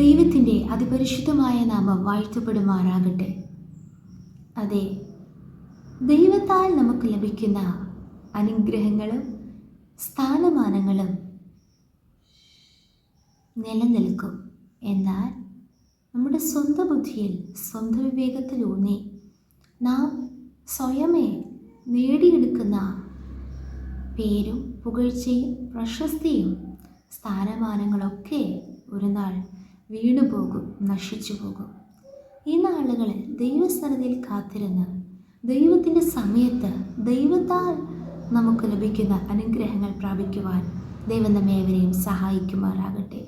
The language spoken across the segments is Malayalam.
ദൈവത്തിൻ്റെ അതിപരിശുദ്ധമായ നാമം വാഴ്ത്തപ്പെടുമാറാകട്ടെ. അതെ, ദൈവത്താൽ നമുക്ക് ലഭിക്കുന്ന അനുഗ്രഹങ്ങളും സ്ഥാനമാനങ്ങളും നിലനിൽക്കും. എന്നാൽ നമ്മുടെ സ്വന്തം ബുദ്ധിയിൽ, സ്വന്തം വിവേകത്തിലൂന്നി നാം സ്വയമേ നേടിയെടുക്കുന്ന പേരും പുകഴ്ചയും പ്രശസ്തിയും സ്ഥാനമാനങ്ങളൊക്കെ ഒരു നാൾ വീണുപോകും, നശിച്ചു പോകും. ഈ നാളുകളിൽ ദൈവസന്നിധിയിൽ കാത്തിരുന്ന് ദൈവത്തിൻ്റെ സമയത്ത് ദൈവത്താൽ നമുക്ക് ലഭിക്കുന്ന അനുഗ്രഹങ്ങൾ പ്രാപിക്കുവാൻ ദൈവം നമ്മേവരെയും സഹായിക്കുമാറാകട്ടെ.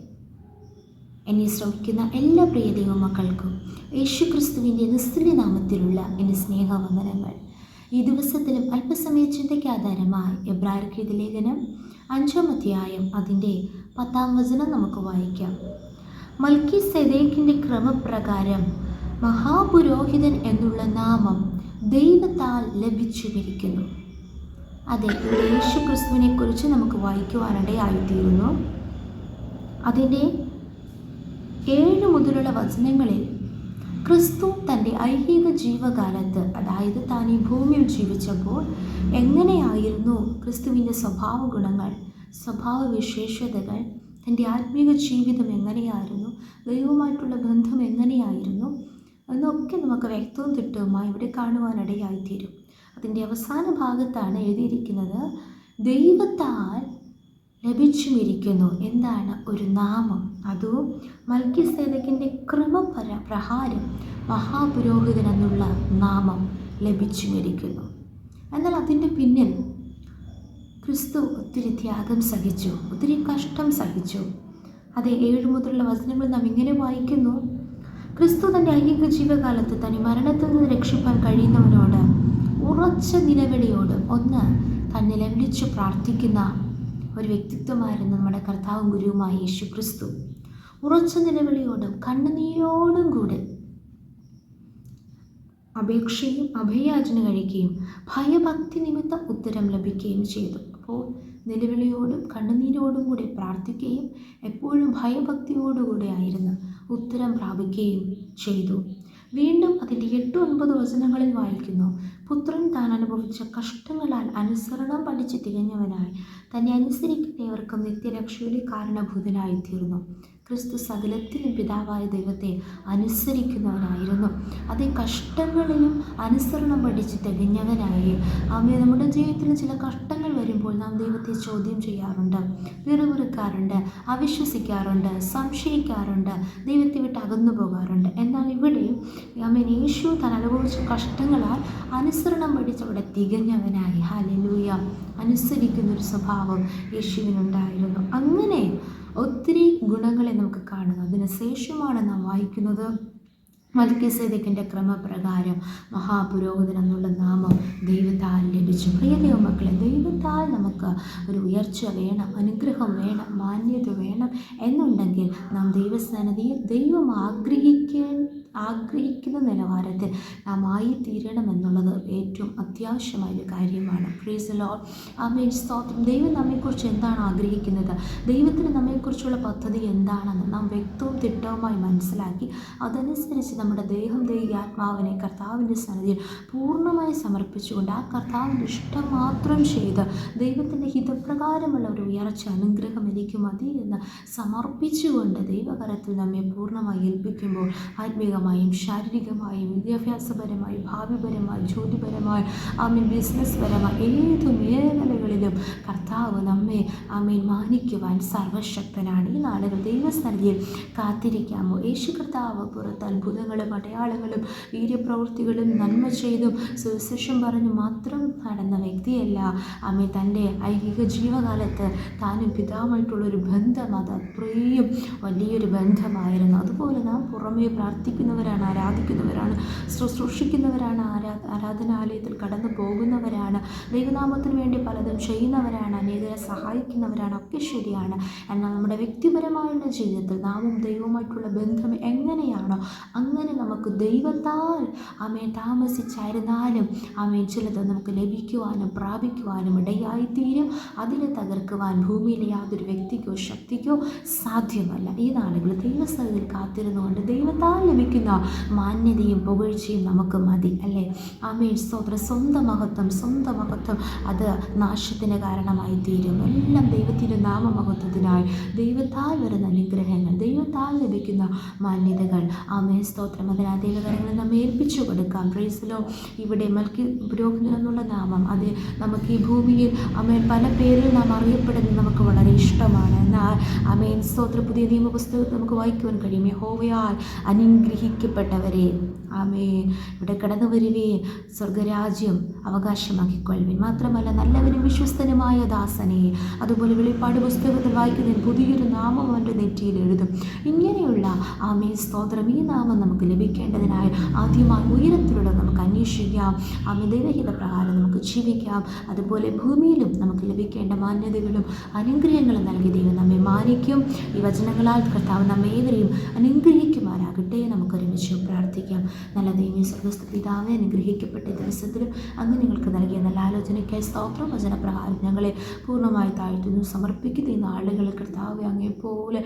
എന്നെ ശ്രമിക്കുന്ന എല്ലാ പ്രിയ ദൈവമക്കൾക്കും യേശുക്രിസ്തുവിൻ്റെ നിസ്തുല്യ നാമത്തിലുള്ള എൻ്റെ സ്നേഹവന്ദനങ്ങൾ. ഈ ദിവസത്തിലും അല്പസമയ ചിന്തയ്ക്ക് ആധാരമായി എബ്രായർക്കെഴുതിയ ലേഖനം 5-ാം അധ്യായം അതിൻ്റെ 10-ാം വചനം നമുക്ക് വായിക്കാം. മൽക്കീസേദെക്കിൻ്റെ ക്രമപ്രകാരം മഹാപുരോഹിതൻ എന്നുള്ള നാമം ദൈവത്താൽ ലഭിച്ചുമിരിക്കുന്നു. അതെ, യേശുക്രിസ്തുവിനെ കുറിച്ച് നമുക്ക് വായിക്കുവാനിടയായിത്തീരുന്നു. അതിൻ്റെ 7 മുതലുള്ള വചനങ്ങളിൽ ക്രിസ്തു തൻ്റെ ഐഹിക ജീവകാലത്ത്, അതായത് താൻ ഈ ഭൂമിയിൽ ജീവിച്ചപ്പോൾ എങ്ങനെയായിരുന്നു ക്രിസ്തുവിൻ്റെ സ്വഭാവ ഗുണങ്ങൾ, സ്വഭാവ വിശേഷതകൾ, തൻ്റെ ആത്മീക ജീവിതം എങ്ങനെയായിരുന്നു, ദൈവവുമായിട്ടുള്ള ബന്ധം എങ്ങനെയായിരുന്നു എന്നൊക്കെ നമുക്ക് വ്യക്തവും തിട്ടവുമായി ഇവിടെ കാണുവാനിടയായിത്തീരും. അതിൻ്റെ അവസാന ഭാഗത്താണ് എഴുതിയിരിക്കുന്നത്, ദൈവത്താൽ ലഭിച്ചുമിരിക്കുന്നു. എന്താണ് ഒരു നാമം? അതും മൽക്കീസേദെക്കിൻ്റെ ക്രമപ്രകാരം മഹാപുരോഹിതൻ എന്നുള്ള നാമം ലഭിച്ചുമിരിക്കുന്നു. എന്നാൽ അതിൻ്റെ പിന്നിൽ ക്രിസ്തു ഒത്തിരി ത്യാഗം സഹിച്ചു, ഒത്തിരി കഷ്ടം സഹിച്ചു. അതെ, 7 മുതലുള്ള വചനങ്ങൾ നാം ഇങ്ങനെ വായിക്കുന്നു. ക്രിസ്തു തൻ്റെ ഐഹിക ജീവകാലത്ത് തന്നെ മരണത്തിൽ നിന്ന് രക്ഷിപ്പാൻ കഴിയുന്നവനോട് ഉറച്ച നിലവിളിയോട് താൻ നിലവിളിച്ചു പ്രാർത്ഥിക്കുന്ന ഒരു വ്യക്തിത്വമായിരുന്നു നമ്മുടെ കർത്താവും ഗുരുവുമായ യേശു ക്രിസ്തു. ഉറച്ച നിലവിളിയോടും കണ്ണുനീരോടും കൂടെ അപേക്ഷയും അഭയാചന കഴിക്കുകയും ഭയഭക്തി നിമിത്തം ഉത്തരം ലഭിക്കുകയും ചെയ്തു. അപ്പോൾ നിലവിളിയോടും കണ്ണുനീരോടും കൂടി പ്രാർത്ഥിക്കുകയും എപ്പോഴും ഭയഭക്തിയോടുകൂടെ ആയിരുന്നു ഉത്തരം പ്രാപിക്കുകയും ചെയ്തു. വീണ്ടും അതിൻ്റെ 8-9 വചനങ്ങളിൽ വായിക്കുന്നു, പുത്രൻ താൻ അനുഭവിച്ച കഷ്ടങ്ങളാൽ അനുസരണം പഠിച്ച് തികഞ്ഞവനായി തന്നെ അനുസരിക്കുന്നവർക്കും നിത്യരക്ഷയുടെ കാരണഭൂതനായിത്തീർന്നു. ക്രിസ്തു സകലത്തിലും പിതാവായ ദൈവത്തെ അനുസരിക്കുന്നവനായിരുന്നു. അതേ, കഷ്ടങ്ങളിലും അനുസരണം പഠിച്ച് തികഞ്ഞവനായി. നമ്മുടെ ജീവിതത്തിൽ ചില കഷ്ടങ്ങൾ വരുമ്പോൾ നാം ദൈവത്തെ ചോദ്യം ചെയ്യാറുണ്ട്, പിറുപിറുക്കാറുണ്ട്, അവിശ്വസിക്കാറുണ്ട്, സംശയിക്കാറുണ്ട്, ദൈവത്തെ വിട്ട് അകന്നു പോകാറുണ്ട്. എന്നാൽ ഇവിടെ യേശു താൻ അനുഭവിച്ച കഷ്ടങ്ങളാൽ അനുസരണം പഠിച്ചവിടെ തികഞ്ഞവനായി. ഹല്ലേലൂയ! അനുസരിക്കുന്നൊരു സ്വഭാവം യേശുവിനുണ്ടായിരുന്നു. അങ്ങനെ ഒത്തിരി ഗുണങ്ങളെ നമുക്ക് കാണുന്നു. അതിനുശേഷമാണ് നാം വായിക്കുന്നത്, മൽക്കീസേദെക്കിൻ്റെ ക്രമപ്രകാരം മഹാപുരോഹിതൻ എന്നുള്ള നാമം ദൈവത്താൽ ലഭിച്ചു. പ്രിയ ദൈവമക്കളെ, ദൈവത്താൽ നമുക്ക് ഒരു ഉയർച്ച വേണം, അനുഗ്രഹം വേണം, മാന്യത വേണം എന്നുണ്ടെങ്കിൽ നാം ദൈവസന്നിധിയിൽ ദൈവം ആഗ്രഹിക്കുന്ന നിലവാരത്തിൽ നാം ആയിത്തീരണമെന്നുള്ളത് ഏറ്റവും അത്യാവശ്യമായൊരു കാര്യമാണ്. Praise the Lord. ആമേൻ. സ്തോത്രം. ദൈവം നമ്മെക്കുറിച്ച് എന്താണ് ആഗ്രഹിക്കുന്നത്, ദൈവത്തിന് നമ്മെക്കുറിച്ചുള്ള പദ്ധതി എന്താണെന്ന് നാം വ്യക്തവും തിട്ടവുമായി മനസ്സിലാക്കി അതനുസരിച്ച് നമ്മുടെ ദേഹം, ആത്മാവിനെ കർത്താവിൻ്റെ സന്നിധിയിൽ പൂർണ്ണമായി സമർപ്പിച്ചുകൊണ്ട് ആ കർത്താവിൻ്റെ ഇഷ്ടം മാത്രം ചെയ്ത് ദൈവത്തിൻ്റെ ഹിതപ്രകാരമുള്ള ഒരു ഉയർച്ച, അനുഗ്രഹം എനിക്ക് മതി എന്ന് സമർപ്പിച്ചുകൊണ്ട് ദൈവകരത്തിൽ നമ്മെ പൂർണ്ണമായി ഏൽപ്പിക്കുമ്പോൾ ആത്മീകമായും ശാരീരികമായും വിദ്യാഭ്യാസപരമായും ഭാവിപരമായും ജ്യോതിപരമായും ബിസിനസ് പരമായി ഏതു മേഖലകളിലും കർത്താവ് നമ്മെ മാനിക്കുവാൻ സർവശക്തനാണ്. ഈ നാളുകൾ ദൈവസന്നിധിയിൽ കാത്തിരിക്കാമോ? യേശു കർത്താവ് പുറത്ത് അത്ഭുതങ്ങളും അടയാളങ്ങളും വീര്യപ്രവൃത്തികളും നന്മ ചെയ്തും സുവിശേഷം പറഞ്ഞു മാത്രം നടന്ന വ്യക്തിയല്ല. തൻ്റെ ഐഹിക ജീവകാലത്ത് താനും പിതാവുമായിട്ടുള്ളൊരു ബന്ധം അത് അത്രയും വലിയൊരു ബന്ധമായിരുന്നു. അതുപോലെ നാം പുറമേ പ്രാർത്ഥിക്കുന്നവരാണ്, ആരാധിക്കുന്നവരാണ്, ശുശ്രൂഷിക്കുന്നവരാണ്, ആരാധനാലയത്തിൽ കടന്നു പോകുന്നവരാണ്, ദൈവനാമത്തിന് വേണ്ടി പലതും ചെയ്യുന്നവരാണ്, അനേകരെ സഹായിക്കുന്നവരാണ്, ഒക്കെ ശരിയാണ്. എന്നാൽ നമ്മുടെ വ്യക്തിപരമായുള്ള ജീവിതത്തിൽ നാമും ദൈവവുമായിട്ടുള്ള ബന്ധം എങ്ങനെയാണോ അങ്ങനെ അങ്ങനെ നമുക്ക് ദൈവത്താൽ താമസിച്ചായിരുന്നാലും ചിലത് നമുക്ക് ലഭിക്കുവാനും പ്രാപിക്കുവാനും ഇടയായിത്തീരും. അതിനെ തകർക്കുവാൻ ഭൂമിയിലെ യാതൊരു വ്യക്തിക്കോ ശക്തിക്കോ സാധ്യമല്ല. ഈ നാളുകളിൽ ദൈവസന്നിധിയിൽ കാത്തിരുന്നുകൊണ്ട് ദൈവത്താൽ ലഭിക്കുന്ന മാന്യതയും പുകഴ്ചയും നമുക്ക് മതി, അല്ലേ? സ്തോത്രം. സ്വന്തം മഹത്വം അത് നാശത്തിന് കാരണമായി തീരും. എല്ലാം ദൈവത്തിൻ്റെ നാമമഹത്വത്തിനായി ദൈവത്താൽ വരുന്ന അനുഗ്രഹങ്ങൾ, ദൈവത്താൽ ലഭിക്കുന്ന മാന്യതകൾ. സ്തോത്രം. അതിനാൽ ദൈവകരങ്ങളിൽ നമ്മെ ഏൽപ്പിച്ചു കൊടുക്കാം. Price the Lord. ഇവിടെ മൽക്കി പുരോഹിതൻ എന്നുള്ള നാമം അത് നമുക്ക് ഈ ഭൂമിയിൽ പല പേരിൽ നാം അറിയപ്പെടുന്നത് നമുക്ക് വളരെ ഇഷ്ടമാണ്. എന്നാൽ സ്തോത്രം, പുതിയ നിയമപുസ്തകത്തിൽ നമുക്ക് വായിക്കുവാൻ കഴിയും, യഹോവയാൽ അനുഗ്രഹിക്കപ്പെട്ടവരെ ഇവിടെ കടന്നു വരുവീൻ, സ്വർഗരാജ്യം അവകാശമാക്കിക്കൊള്ളുവിൻ. മാത്രമല്ല നല്ലവനും വിശ്വസ്തനുമായ ദാസനെ, അതുപോലെ വെളിപ്പാട് പുസ്തകത്തിൽ വായിക്കുന്നതിന് പുതിയൊരു നാമം അവൻ്റെ നെറ്റിയിൽ എഴുതും. ഇങ്ങനെയുള്ള സ്തോത്രം, ഈ നാമം നമുക്ക് ലഭിക്കേണ്ടതിനായി ആദ്യമായി ഉയരത്തിലൂടെ നമുക്ക് അന്വേഷിക്കാം. ദൈവഹിത പ്രകാരം നമുക്ക് ജീവിക്കാം. അതുപോലെ ഭൂമിയിലും നമുക്ക് ലഭിക്കേണ്ട മാന്യതകളും അനുഗ്രഹങ്ങളും നൽകി ദൈവം നമ്മെ മാനിക്കും. ഈ വചനങ്ങളാൽ കർത്താവ് നമ്മേവരെയും അനുഗ്രഹിക്കുമാറാകട്ടെ. നമുക്കൊരുമിച്ച് പ്രാർത്ഥിക്കാം. നല്ല ദൈവമേ, സ്വർഗ്ഗസ്ഥ പിതാവേ, അനുഗ്രഹിക്കപ്പെട്ട ദിവസത്തിലും അങ്ങ് നിങ്ങൾക്ക് നൽകിയ നല്ല ആലോചനയ്ക്കായി സ്തോത്രം. വചനപ്രകാരം ഞങ്ങളെ പൂർണ്ണമായി താഴ്ത്തുന്നു, സമർപ്പിക്കുന്ന ഈ നാളുകളിൽ കർത്താവെ അങ്ങേപ്പോലെ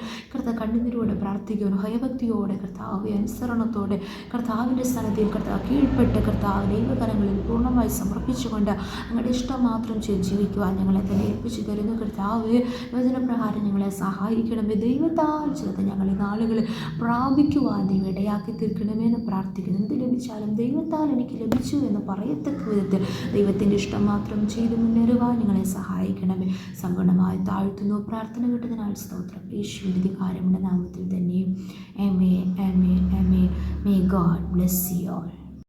കണ്ണുനീരോടെ പ്രാർത്ഥിക്കുവാൻ, ഭയഭക്തിയോടെ കർത്താവെ അനുസരണത്തോടെ കർത്താവിൻ്റെ സന്നിധിയിൽ കീഴ്പ്പെട്ട് ദൈവകരങ്ങളിൽ പൂർണ്ണമായി സമർപ്പിച്ചുകൊണ്ട് അങ്ങയുടെ ഇഷ്ടം മാത്രം ജീവിക്കുവാൻ ഞങ്ങളെ തന്നെ ഏൽപ്പിച്ചു തരുന്നു. കർത്താവെ, വചനപ്രകാരം ഞങ്ങളെ സഹായിക്കണമേ. ദൈവത്താൽ ചിലത് ഞങ്ങൾ ഈ നാളുകളിൽ പ്രാപിക്കുവാൻ ദൈവം ഇടയാക്കി തീർക്കണമെന്ന് പ്രാർത്ഥിക്കുന്നു. എന്ത് ലഭിച്ചാലും ദൈവത്താൽ എനിക്ക് ലഭിച്ചു എന്ന് പറയത്തക്ക വിധത്തിൽ ദൈവത്തിൻ്റെ ഇഷ്ടം മാത്രം ചെയ്ത് മുന്നേറുവാൻ ഞങ്ങളെ സഹായിക്കണമേ. സമ്പൂർണ്ണമായി താഴ്ത്തുന്നു. പ്രാർത്ഥന കേട്ടതിനാൽ സ്തോത്രം. യേശുവിൻ്റെ അധികാരമുള്ള നാമത്തിൽ തന്നെയും. ആമേൻ, ആമേൻ, ആമേൻ. May God bless you all.